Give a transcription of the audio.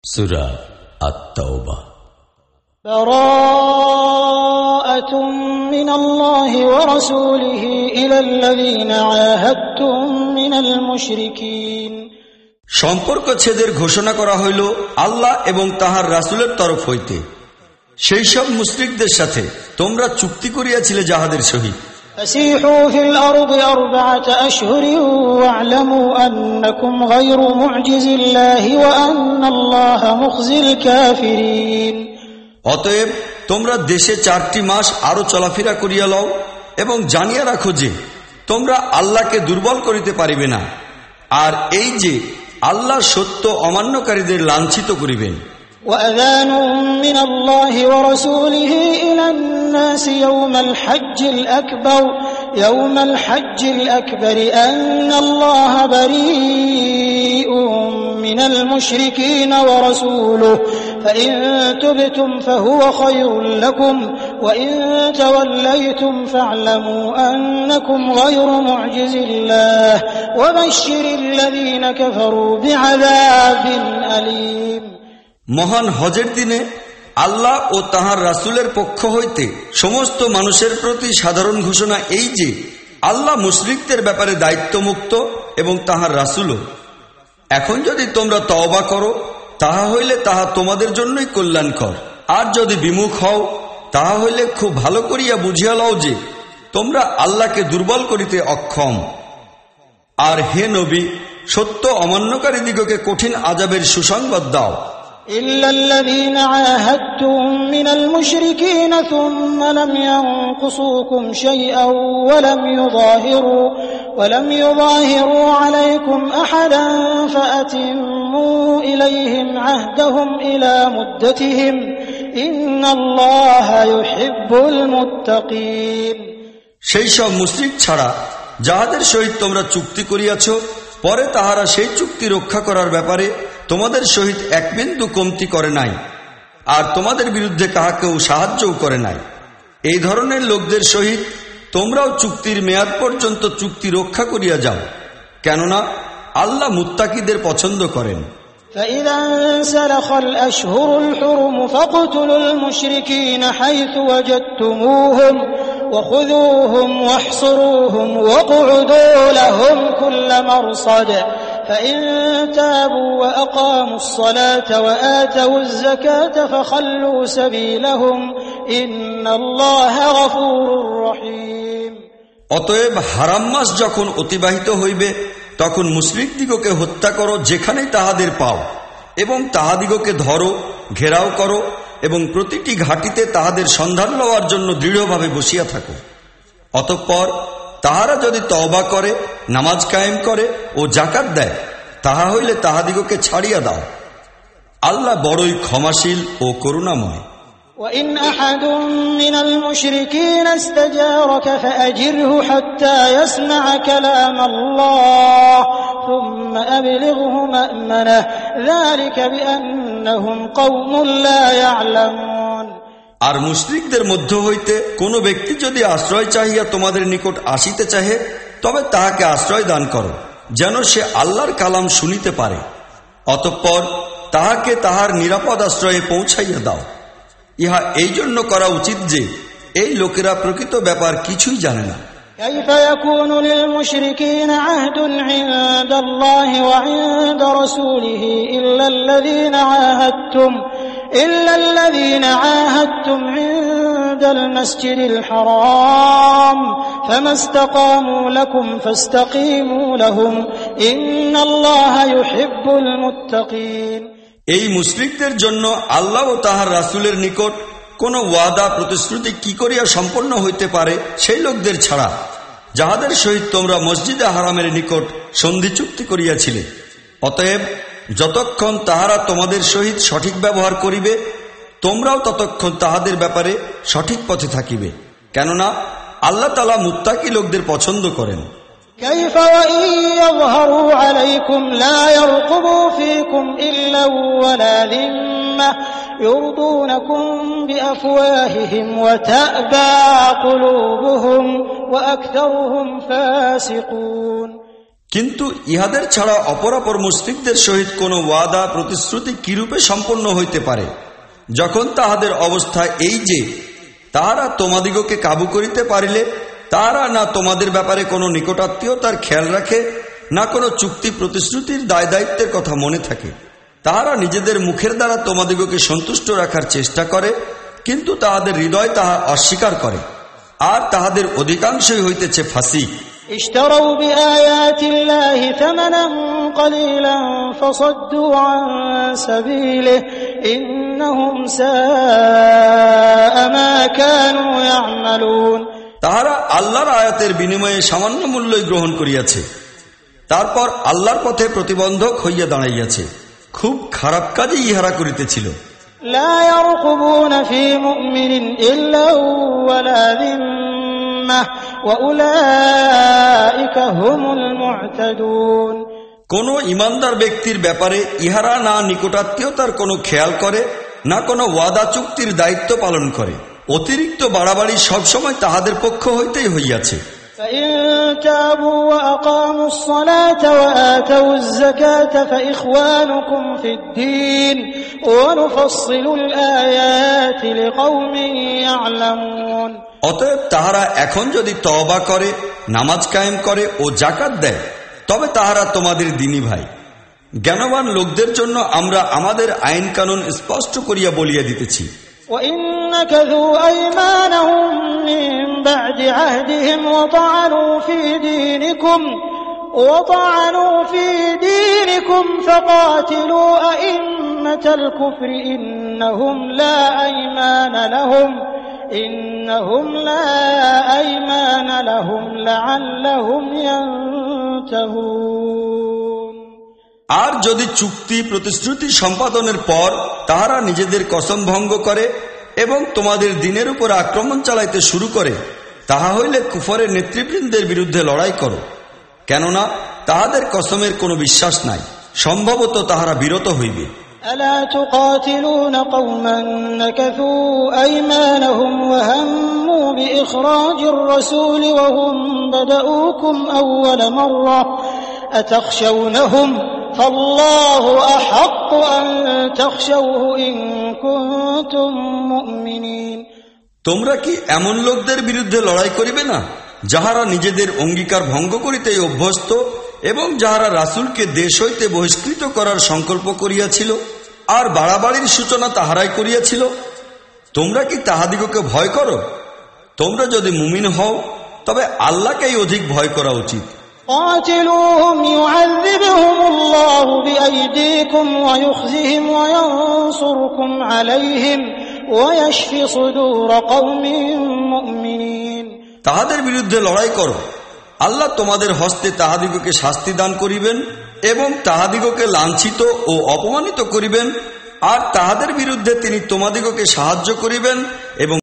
সূরা আত-তাওবা। বারাআতুম মিনাল্লাহি ওয়া রাসূলিহি ইলাল্লাযীনা আহাদতুম মিনাল মুশরিকিন। সম্পর্ক ছেদের ঘোষণা করা হইল আল্লাহ এবং তাহার রাসূলের তরফ হইতে সেই সব মুশরিকদের সাথে তোমরা চুক্তি করিয়াছিলে যাহাদের সহিত। فسيحوا في الأرض 4 أشهر واعلموا أنكم غير معجز الله وأن الله مخزي الكافرين। অতএব তোমরা দেশে 4টি মাস আরো চলাফেরা করিয়া লও এবং জানিয়া রাখো যে তোমরা আল্লাহকে দুর্বল করিতে পারিবে না, আর এই যে আল্লাহ সত্য অমান্যকারীদের লাঞ্ছিত করিবেন। وأذان من الله ورسوله إلى الناس يوم الحج الأكبر أن الله بريء من المشركين ورسوله فإن تبتم فهو خير لكم وإن توليتم فاعلموا أنكم غير معجز الله وبشر الذين كفروا بعذاب أليم। মহান হজের দিনে আল্লাহ ও তাহার রাসূলের পক্ষ হইতে সমস্ত মানুষের প্রতি সাধারণ ঘোষণা এই যে আল্লাহ মুশরিকদের ব্যাপারে দায়িত্বমুক্ত এবং তাহার রাসূলও। এখন যদি তোমরা তওবা করো তাহা হইলে তাহা তোমাদের জন্যই কল্যাণকর, আর যদি বিমুখ হও তাহা হইলে খুব ভালো করিয়া বুঝিয়া লও যে তোমরা আল্লাহকে দুর্বল করিতে অক্ষম। আর হে নবী, সত্য অমান্যকারীদিগকে কঠিন আযাবের সুসংবাদ দাও। إلا الذين عاهدتم من المشركين ثم لم ينقصوكم شيئا ولم يظاهروا عليكم أحدا فأتموا إليهم عهدهم إلى مدتهم إن الله يحب المتقين। সেই সব মুশরিক ছাড়া যাহাদের সহিত তোমরা চুক্তি করিয়াছ, পরে তাহারা সেই চুক্তি রক্ষা করার ব্যাপারে তোমাদের সহিত এক বিন্দু কমতি করে নাই, আর তোমাদের বিরুদ্ধে কাহাকেও সাহায্যও করে নাই। এই ধরনের লোকদের সহিত তোমরাও চুক্তির মেয়াদ পর্যন্ত চুক্তি রক্ষা করিয়া যাও, কেননা আল্লাহ মুত্তাকিদের পছন্দ করেন। فإذا انسلخ الأشهر الحرم فاقتلوا المشركين حيث وجدتموهم وخذوهم واحصروهم واقعدوا لهم كل مرصد فإن تابوا وأقاموا الصلاة وآتوا الزكاة فخلوا سبيلهم إن الله غفور رحيم। অতএব হারাম মাস যখন অতিবাহিত হইবে তখন মুশরিকদিগকে হত্যা করো যেখানেই তাহাদের পাও, এবং তাহাদিগকে ধরো, ঘেরাও করো, এবং প্রতিটি ঘাটিতে তাহাদের সন্ধান লওয়ার জন্য দৃঢ়ভাবে বসিয়া থাকো। অতঃপর তাহারা যদি তওবা করে, নামাজ কায়েম করে ও যাকাত দেয়, তাহা হইলে তাহাদিগকে ছাড়িয়া দাও। আল্লাহ বড়ই ক্ষমাশীল ও করুণাময়। وإن أحد من المشركين استجارك فأجره حتى يسمع كلام الله ثم أبلغه مأمنه ذلك بأنهم قوم لا يعلمون। আর মুশরিকদের মধ্য হইতে কোন ব্যক্তি যদি আশ্রয় চাহিয়া তোমাদের নিকট আসিতে চাহে, তবে তাহাকে আশ্রয় দান করো, যেন সে আল্লাহর কালাম শুনিতে পারে। অতঃপর তাহাকে তাহার নিরাপদ আশ্রয়ে পৌঁছাইয়া দাও। ইহা এই জন্য করা উচিত যে এই লোকেরা প্রকৃত ব্যাপার কিছুই জানে না। كيف يكون للمشركين عهد عند الله وعند رسوله إلا الذين عاهدتم عند المسجد الحرام فما استقاموا لكم فاستقيموا لهم إن الله يحب المتقين। এই মুশরিকদের জন্য আল্লাহ ও তাহার রাসূলের নিকট কোন ওয়াদা প্রতিশ্রুতি কি করিয়া সম্পন্ন হইতে পারে সেই লোকদের ছাড়া যাহাদের সহিত তোমরা মসজিদে হারামের নিকট সন্ধি চুক্তি করিয়াছিলে। অতএব যতক্ষণ তাহারা তোমাদের সহিত সঠিক ব্যবহার করিবে, তোমরাও ততক্ষণ তাহাদের ব্যাপারে সঠিক পথে থাকিবে, কেননা আল্লাহ তাআলা মুত্তাকি লোকদের পছন্দ করেন। كيف وإن يظهروا عليكم لا يرقبوا فيكم إلا ولا ذمة يرضونكم بأفواههم وتأبى قلوبهم وأكثرهم فاسقون। কিন্তু ইহাদের ছাড়া অপরাপর মুশরিকদের সহিত কোনো ওয়াদা প্রতিশ্রুতি কিরূপে সম্পন্ন হইতে পারে, যখন তাহাদের অবস্থা এই যে তাহারা তোমাদিগকে কাবু করিতে পারিলে তাহারা না তোমাদের ব্যাপারে কোনো নিকটাত্মীয়তার খেয়াল রাখে, না কোনো চুক্তি প্রতিশ্রুতির দায় দায়িত্বের কথা মনে থাকে। তাহারা নিজেদের মুখের দ্বারা তোমাদিগকে সন্তুষ্ট রাখার চেষ্টা করে, কিন্তু তাহাদের হৃদয় তাহা অস্বীকার করে, আর তাহাদের অধিকাংশই হইতেছে ফাসিক। اشتروا بآيات الله ثمنا قليلا فصدوا عن سبيله إنهم ساء ما كانوا يعملون। তাহারা আল্লাহর আয়াতের বিনিময়ে সামান্য মূল্যই গ্রহণ করিয়াছে, তারপর আল্লাহর পথে প্রতিবন্ধক হইয়া দাঁড়াইয়াছে। খুব খারাপ কাজে ইহারা করিতেছিল। لا يرقبون في مؤمن إلا ولا ذمة وأولئك هم المعتدون। কোন ইমানদার ব্যক্তির ব্যাপারে ইহারা না নিকটাত্মীয়তার কোনো খেয়াল করে, না কোনো ওয়াদা চুক্তির দায়িত্ব পালন করে। অতিরিক্ত বাড়াবাড়ি সবসময় তাহাদের পক্ষ হইতেই হইয়াছে। فإن تابوا وأقاموا الصلاة وآتوا الزكاة فإخوانكم في الدين ونفصل الآيات لقوم يعلمون। অতএব তাহারা এখন যদি তওবা করে, নামাজ কায়েম করে ও যাকাত দেয়, তবে তাহারা তোমাদের দিনী ভাই। জ্ঞানবান লোকদের জন্য আমরা আমাদের আইন কানুন স্পষ্ট করিয়া বলিয়া দিতেছি। وإن نكثوا أيمانهم من بعد عهدهم وطعنوا في دينكم فقاتلوا أئمة الكفر إنهم لا أيمان لهم لعلهم ينتهون। আর যদি চুক্তি প্রতিশ্রুতি সম্পাদনের পর তাহারা নিজেদের কসম ভঙ্গ করে এবং তোমাদের দিনের উপর আক্রমণ চালাইতে শুরু করে, তাহা হইলে কুফরের নেতৃবৃন্দের বিরুদ্ধে লড়াই করো, কেননা তাহাদের কসমের কোনো বিশ্বাস নাই, সম্ভবত তাহারা বিরত হইবে। ألا تقاتلون قوما نكثوا أيمانهم وهموا بإخراج الرسول وهم بدؤوكم أول مرة أتخشونهم فالله أحق أن تخشوه إن كنتم مؤمنين। তোমরা কি এমন লোকদের বিরুদ্ধে লড়াই করিবে না, যাহারা নিজেদের অঙ্গীকার ভঙ্গ করিতে অভ্যস্ত এবং যাহারা রাসূলকে দেশ হইতে বহিষ্কৃত করার সংকল্প করিয়াছিল, আর বাড়াবাড়ির সূচনা তাহারাই করিয়াছিল? তোমরা কি তাহাদিগকে ভয় করো? তোমরা যদি মুমিন হও তবে আল্লাহকেই অধিক ভয় করা উচিত। قاتلوهم يعذبهم الله بأيديكم ويخزهم وينصركم عليهم ويشفي صدور قوم مؤمنين। তাহাদের বিরুদ্ধে লড়াই করো, আল্লাহ তোমাদের হস্তে তাহাদিগকে শাস্তি দান করিবেন এবং তাহাদিগকে লাঞ্ছিত ও অপমানিত করিবেন, আর তাহাদের বিরুদ্ধে তিনি তোমাদিগকে সাহায্য করিবেন এবং